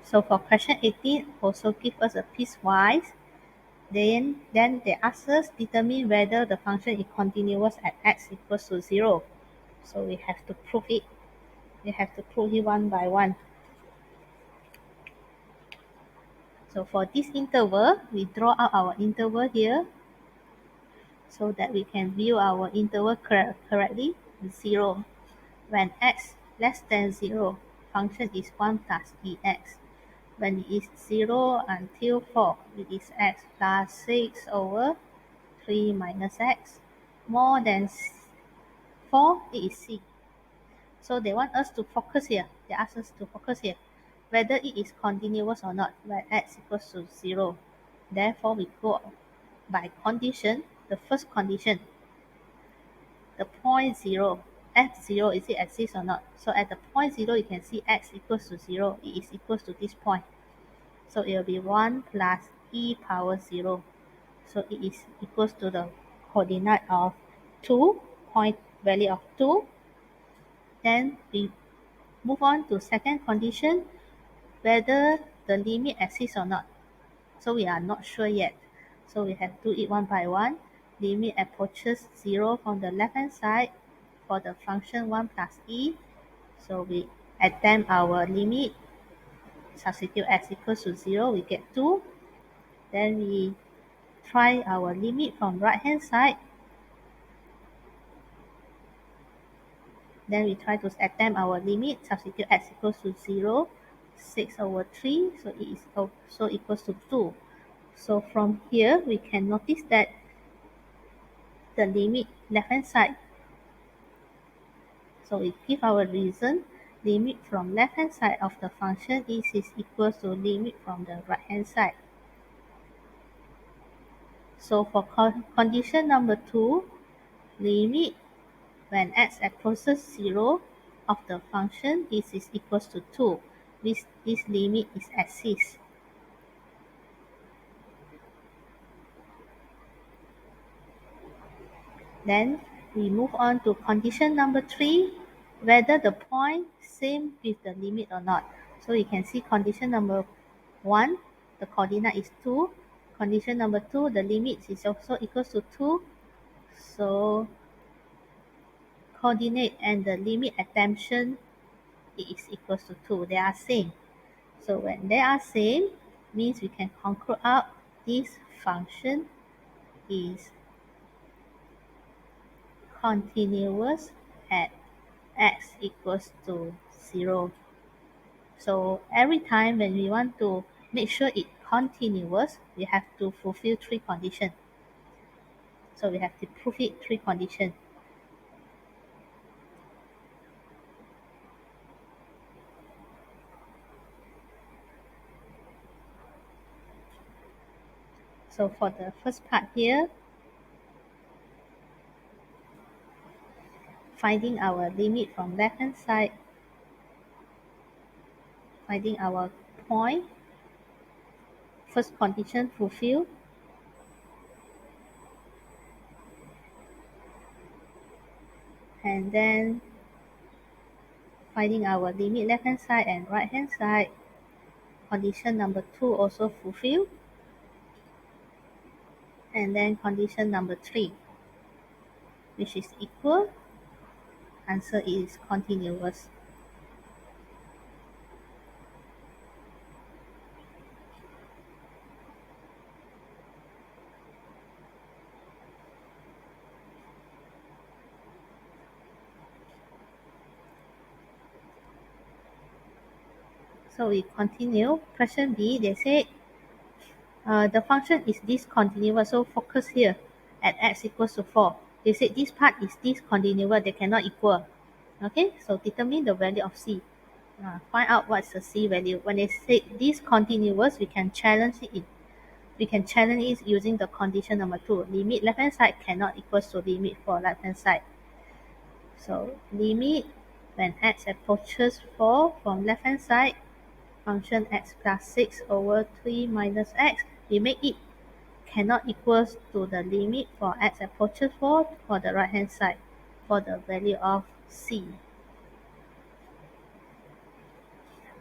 So for question 18, also give us a piecewise. Then they ask us determine whether the function is continuous at x equals to 0. So we have to prove it. We have to prove it one by one. So for this interval, we draw out our interval here so that we can view our interval correctly. 0. When x less than 0, function is 1 plus ex. When it is 0 until 4, it is x plus 6 over 3 minus x. More than 4, it is c. So they want us to focus here. They ask us to focus here, whether it is continuous or not when x equals to 0. Therefore, we go by condition. The first condition, the point 0, f0, is it exists or not? So at the point 0, you can see x equals to 0. It is equals to this point. So it will be 1 plus e power 0. So it is equals to the coordinate of 2, point value of 2. Then we move on to second condition, whether the limit exists or not. So we are not sure yet. So we have to do it one by one. Limit approaches 0 from the left hand side for the function 1 plus e. So we attempt our limit, substitute x equals to 0, we get 2. Then we try our limit from right hand side. Then we try to attempt our limit, substitute x equals to 0, 6 over 3, so it is also equals to 2. So from here, we can notice that the limit left hand side. So we give our reason, limit from left hand side of the function is equals to limit from the right hand side. So for condition number 2, limit when x approaches 0 of the function is equals to 2. This limit is exists. Then we move on to condition number 3, whether the point same with the limit or not. So you can see condition number 1, the coordinate is 2. Condition number 2, the limit is also equals to 2. So coordinate and the limit attention is equals to 2. They are same. So when they are same, means we can conclude out this function is continuous at x equals to 0. So every time when we want to make sure it continuous, we have to fulfill 3 conditions. So we have to prove it 3 conditions. So for the first part here, finding our limit from left hand side, finding our point, first condition fulfilled, and then finding our limit left hand side and right hand side, condition number 2 also fulfilled, and then condition number 3, which is equal, answer is continuous. So we continue. Question B, they say the function is discontinuous. So focus here at x equals to 4. They said this part is discontinuous. They cannot equal. Okay, so determine the value of c. Find out what's the c value. When they say discontinuous, we can challenge it. We can challenge it using the condition number 2. Limit left hand side cannot equals to limit for left hand side. So limit when x approaches 4 from left hand side, function x plus 6 over 3 minus x, we make it cannot equals to the limit for x approaches 4 for the right hand side for the value of c.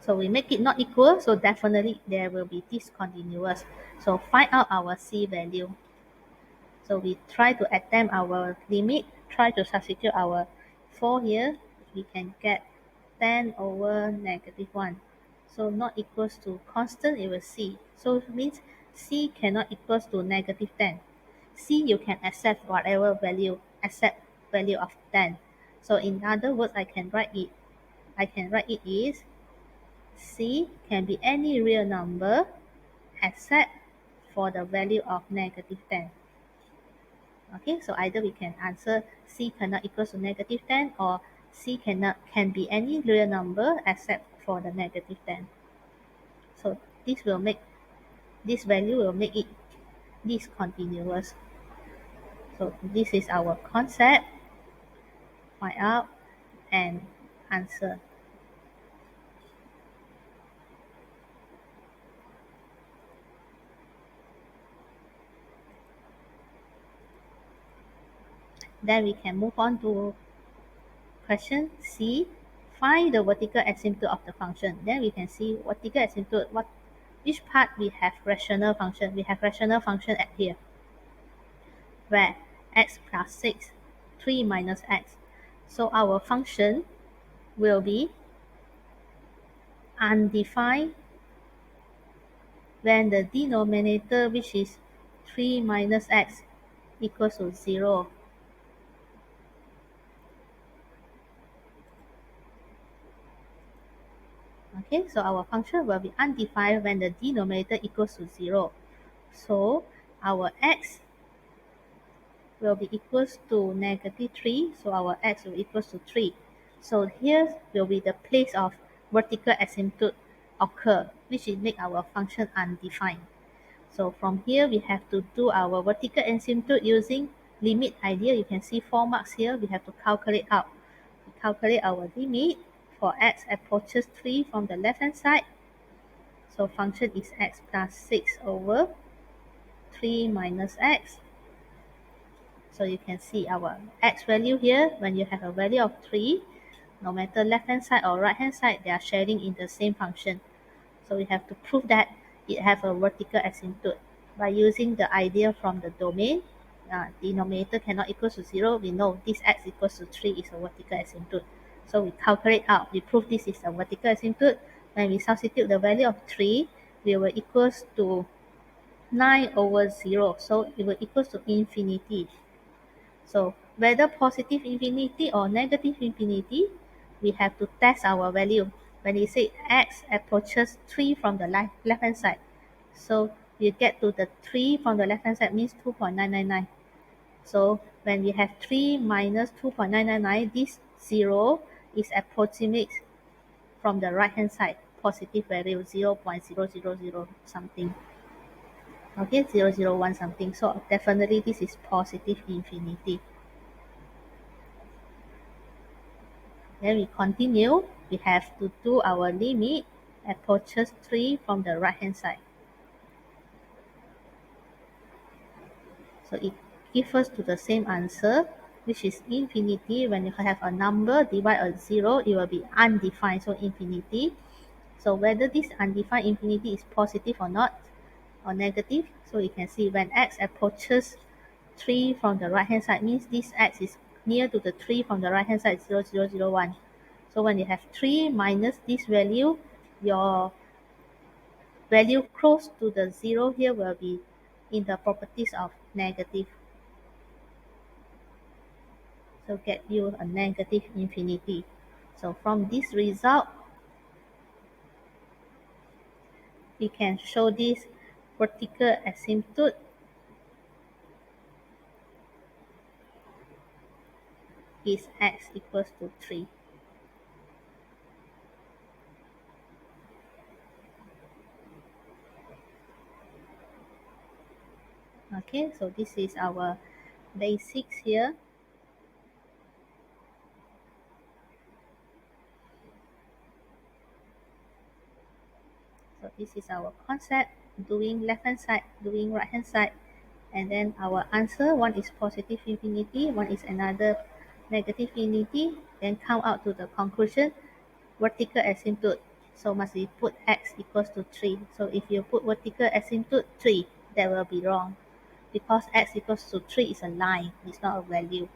So we make it not equal, so definitely there will be discontinuous. So find out our C value. So we try to attempt our limit, try to substitute our 4 here, we can get 10 over negative 1. So not equals to constant, it will C. So it means C cannot equals to negative 10. C you can accept whatever value, accept value of 10. So in other words, I can write it is C can be any real number except for the value of negative 10. Okay, so either we can answer C cannot equals to negative 10 or C can be any real number except for the negative 10. So this value will make it discontinuous. So this is our concept, find out and answer. Then we can move on to question C. Find the vertical asymptote of the function. Then we can see vertical asymptote, which part we have rational function. We have rational function at here, where x plus 6, 3 minus x. So our function will be undefined when the denominator, which is 3 minus x, equals to 0. Okay, so our function will be undefined when the denominator equals to 0. So our x will be equals to negative 3, so our x will equals to 3. So here will be the place of vertical asymptote occur, which will make our function undefined. So from here we have to do our vertical asymptote using limit idea. You can see 4 marks here. We have to calculate out. We calculate our limit for x approaches 3 from the left hand side. So function is x plus 6 over 3 minus x. So you can see our x value here, when you have a value of 3, no matter left hand side or right hand side, they are sharing in the same function. So we have to prove that it has a vertical asymptote. By using the idea from the domain, denominator cannot equal to 0, we know this x equals to 3 is a vertical asymptote. So we calculate out, we prove this is a vertical asymptote. When we substitute the value of 3, we will equals to 9 over 0. So it will equals to infinity. So whether positive infinity or negative infinity, we have to test our value. When we say x approaches 3 from the left hand side, so you get to the 3 from the left hand side means 2.999. So when we have 3 minus 2.999, this 0 is approximate from the right hand side, positive value 0.000 something. Okay, 001 something. So definitely this is positive infinity. Then we continue. We have to do our limit approaches 3 from the right hand side. So it gives us to the same answer, which is infinity. When you have a number divide a 0, it will be undefined, so infinity. So whether this undefined infinity is positive or not, or negative, so you can see when x approaches 3 from the right hand side, means this x is near to the 3 from the right hand side, 0.001. So when you have 3 minus this value, your value close to the 0 here will be in the properties of negative. So get you a negative infinity. So from this result, we can show this vertical asymptote is x equals to 3. Okay, so this is our basics here. So this is our concept, doing left hand side, doing right hand side. And then our answer, one is positive infinity, one is another negative infinity. Then come out to the conclusion, vertical asymptote So must be put x equals to 3. So if you put vertical asymptote 3, that will be wrong because x equals to 3 is a line, it's not a value.